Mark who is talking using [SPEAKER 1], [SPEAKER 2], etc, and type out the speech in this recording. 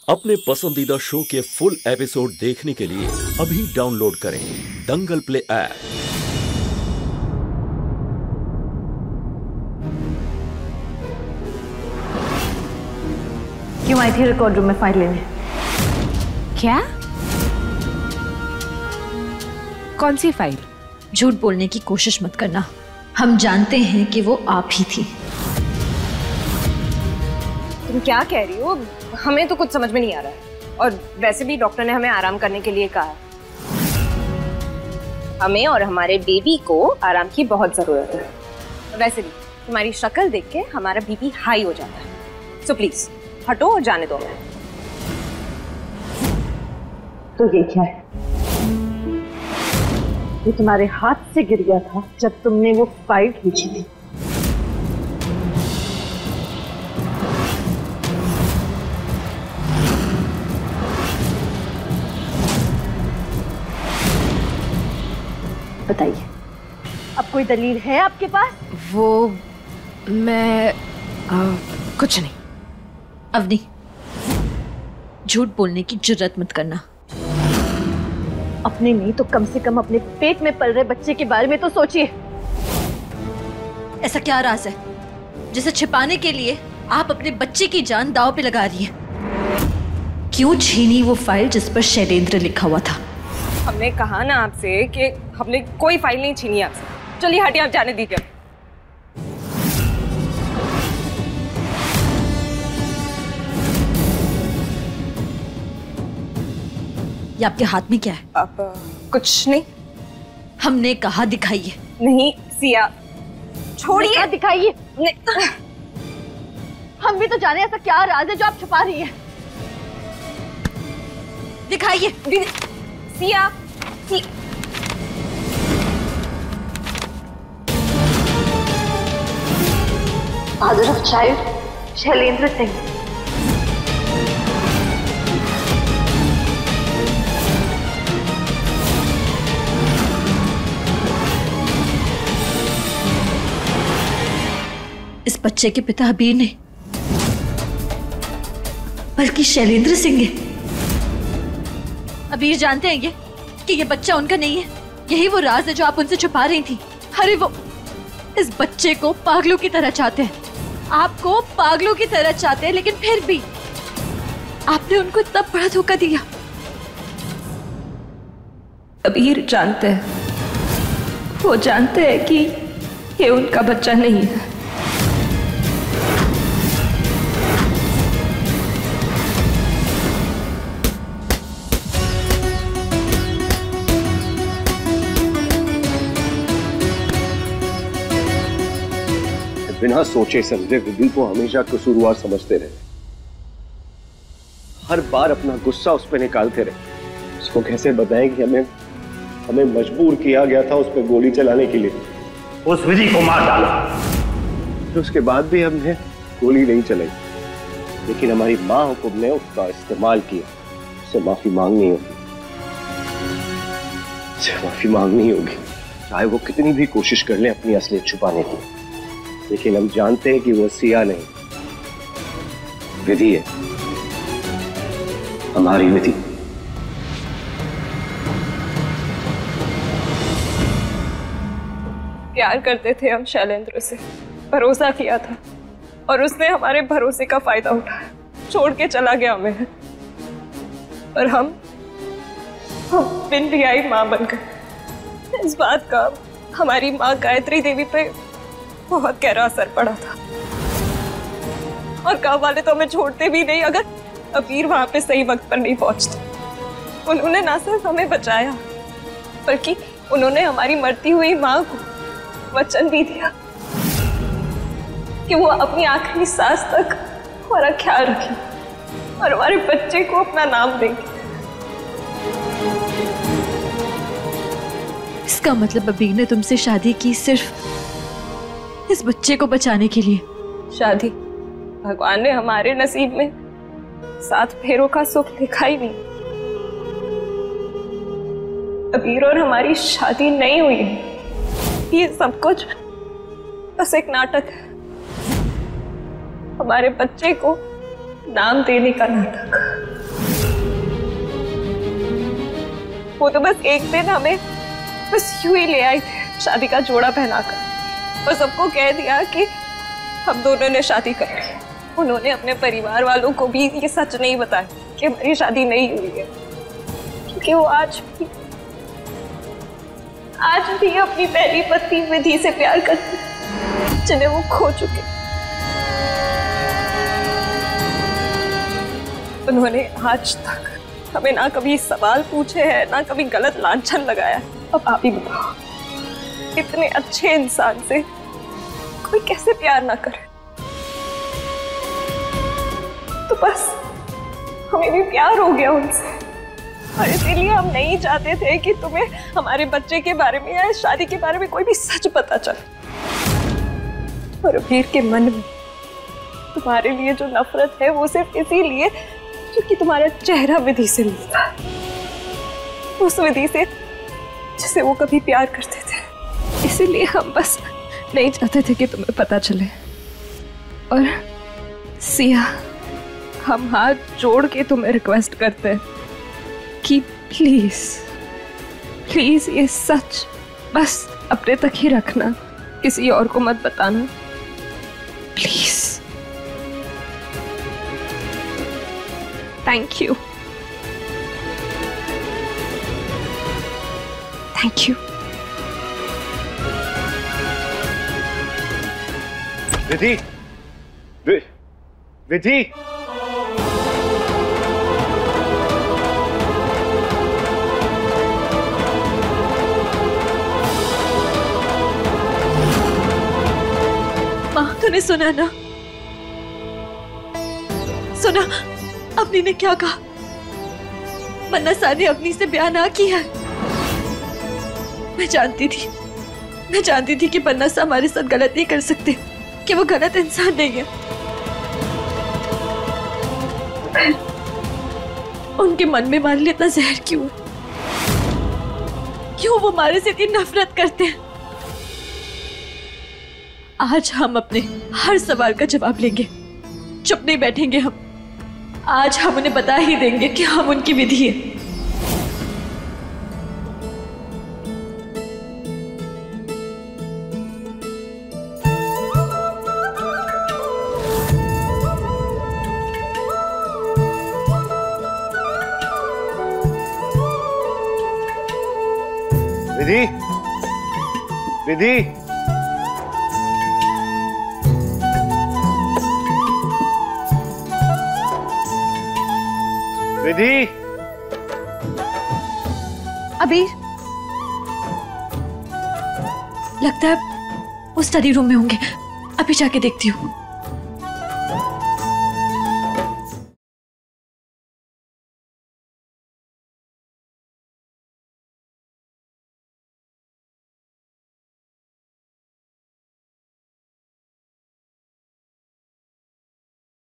[SPEAKER 1] अपने पसंदीदा शो के फुल एपिसोड देखने के लिए अभी डाउनलोड करें दंगल प्ले ऐप।
[SPEAKER 2] क्यों आई थी रिकॉर्ड रूम में फाइल लेने?
[SPEAKER 3] क्या? कौन सी फाइल?
[SPEAKER 2] झूठ बोलने की कोशिश मत करना, हम जानते हैं कि वो आप ही थी।
[SPEAKER 4] तुम क्या कह रही हो? हमें तो कुछ समझ में नहीं आ रहा है। और वैसे भी डॉक्टर ने हमें आराम करने के लिए कहा है। हमें और हमारे बेबी को आराम की बहुत जरूरत है। वैसे भी तुम्हारी शक्ल देख के हमारा बीपी हाई हो जाता है। सो प्लीज हटो और जाने दो हमें।
[SPEAKER 2] तो ये क्या है? ये तुम्हारे हाथ से गिर गया था जब तुमने वो फाइल खींची थी। बताइए, अब कोई दलील है आपके पास?
[SPEAKER 3] वो मैं कुछ नहीं।
[SPEAKER 2] अवनी, झूठ बोलने की जुर्रत मत करना। अपने नहीं तो कम से कम अपने पेट में पल रहे बच्चे के बारे में तो सोचिए। ऐसा क्या राज है जिसे छिपाने के लिए आप अपने बच्चे की जान दांव पे लगा रही हैं? क्यों छीनी वो फाइल जिस पर शैलेंद्र लिखा हुआ था?
[SPEAKER 4] हमने कहा ना आपसे कि हमने कोई फाइल नहीं छीनी आपसे। चलिए हटिए, आप जाने दीजिए।
[SPEAKER 2] ये आपके हाथ में क्या है?
[SPEAKER 4] अब कुछ नहीं।
[SPEAKER 2] हमने कहा दिखाइए।
[SPEAKER 4] नहीं सिया, छोड़िए।
[SPEAKER 2] दिखाइए। हम भी तो जाने ऐसा क्या राज है जो आप छुपा रही हैं। दिखाइए।
[SPEAKER 4] Siya,
[SPEAKER 2] father of child Shailendra Singh. इस बच्चे के पिता अबीर नहीं बल्कि शैलेंद्र सिंह है। अबीर जानते हैं कि ये बच्चा उनका नहीं है। यही वो राज है जो आप उनसे छुपा रही थी। अरे वो इस बच्चे को पागलों की तरह चाहते हैं, आपको पागलों की तरह चाहते हैं, लेकिन फिर भी आपने उनको इतना बड़ा धोखा दिया।
[SPEAKER 3] अबीर जानते हैं, वो जानते हैं कि ये उनका बच्चा नहीं है।
[SPEAKER 5] बिना सोचे समझे विधि को हमेशा कसूरवार समझते रहे। हर बार अपना गुस्सा उस पर निकालते रहे। उसको कैसे बताएं कि हमें मजबूर किया गया था उस पर गोली चलाने के लिए।
[SPEAKER 6] उस विधि को मार डाला।
[SPEAKER 5] तो उसके बाद भी हमने गोली नहीं चलाई, लेकिन हमारी माँ हुकुम ने उसका इस्तेमाल किया। उससे माफी मांगनी होगी, उससे माफी मांगनी होगी, चाहे वो कितनी भी कोशिश कर ले अपनी असलियत छुपाने की। लेकिन हम जानते हैं कि वो सिया नहीं, विधि है, हमारी विधि।
[SPEAKER 4] प्यार करते थे हम शैलेंद्र से, भरोसा किया था और उसने हमारे भरोसे का फायदा उठाया, छोड़ के चला गया हमें। और हम बिन रियाई मां बन गए। इस बात का हमारी मां गायत्री देवी पे बहुत गहरा असर पड़ा था। और गांव वाले तो हमें छोड़ते भी नहीं अगर अबीर वहां पे सही वक्त पर नहीं पहुंचते। उन्होंने ना सिर्फ हमें बचाया बल्कि उन्होंने हमारी मरती हुई मां को वचन भी दिया कि वो अपनी आखिरी सांस तक हमारा ख्याल रखेंगे और हमारे बच्चे को अपना नाम देंगे।
[SPEAKER 2] इसका मतलब अबीर ने तुमसे शादी की सिर्फ इस बच्चे को बचाने के लिए?
[SPEAKER 4] शादी भगवान ने हमारे नसीब में 7 फेरों का सुख लिखा ही नहीं। अबीर और हमारी शादी नहीं हुई है। ये सब कुछ बस एक नाटक है। हमारे बच्चे को नाम देने का नाटक। वो तो बस एक दिन हमें बस यूं ही ले आई थे शादी का जोड़ा पहनाकर और सबको कह दिया कि हम दोनों ने शादी कर ली। उन्होंने अपने परिवार वालों को भी ये सच नहीं बताया कि हमारी शादी नहीं हुई है, क्योंकि वो आज भी अपनी पहली पत्नी विधि से प्यार करते हैं, जिन्हें वो खो चुके। उन्होंने आज तक हमें ना कभी सवाल पूछे हैं, ना कभी गलत लांछन लगाया। अब आप ही बताओ, इतने अच्छे इंसान से कोई कैसे प्यार ना करे? तो बस हमें भी प्यार हो गया उनसे, और इसीलिए हम नहीं चाहते थे कि तुम्हें हमारे बच्चे के बारे में या शादी के बारे में कोई भी सच पता चले। और अबीर के मन में तुम्हारे लिए जो नफरत है वो सिर्फ इसीलिए क्योंकि तुम्हारा चेहरा विधि से मिलता है, उस विधि से जिसे वो कभी प्यार करते थे।
[SPEAKER 3] इसीलिए हम बस नहीं चाहते थे कि तुम्हें पता चले। और सिया, हम हाथ जोड़ के तुम्हें रिक्वेस्ट करते हैं कि प्लीज प्लीज ये सच बस अपने तक ही रखना, किसी और को मत बताना, please. Thank you, thank you.
[SPEAKER 5] Vidhi, Vidhi,
[SPEAKER 2] माँ, तूने सुना ना? सुना अवनी ने क्या कहा? मन्ना साहब ने अवनी से ब्याह ना किया। मैं जानती थी कि मन्ना साहब हमारे साथ गलत नहीं कर सकते, कि वो गलत इंसान नहीं है। उनके मन में हमारे लिए इतना जहर क्यों है? क्यों वो हमारे से इतनी नफरत करते हैं? आज हम अपने हर सवाल का जवाब लेंगे, चुप नहीं बैठेंगे हम। आज हम उन्हें बता ही देंगे कि हम उनकी विधि है।
[SPEAKER 5] विधि, विधि, विधि।
[SPEAKER 2] अबीर, लगता है वो स्टडी रूम में होंगे, अभी जाके देखती हूँ।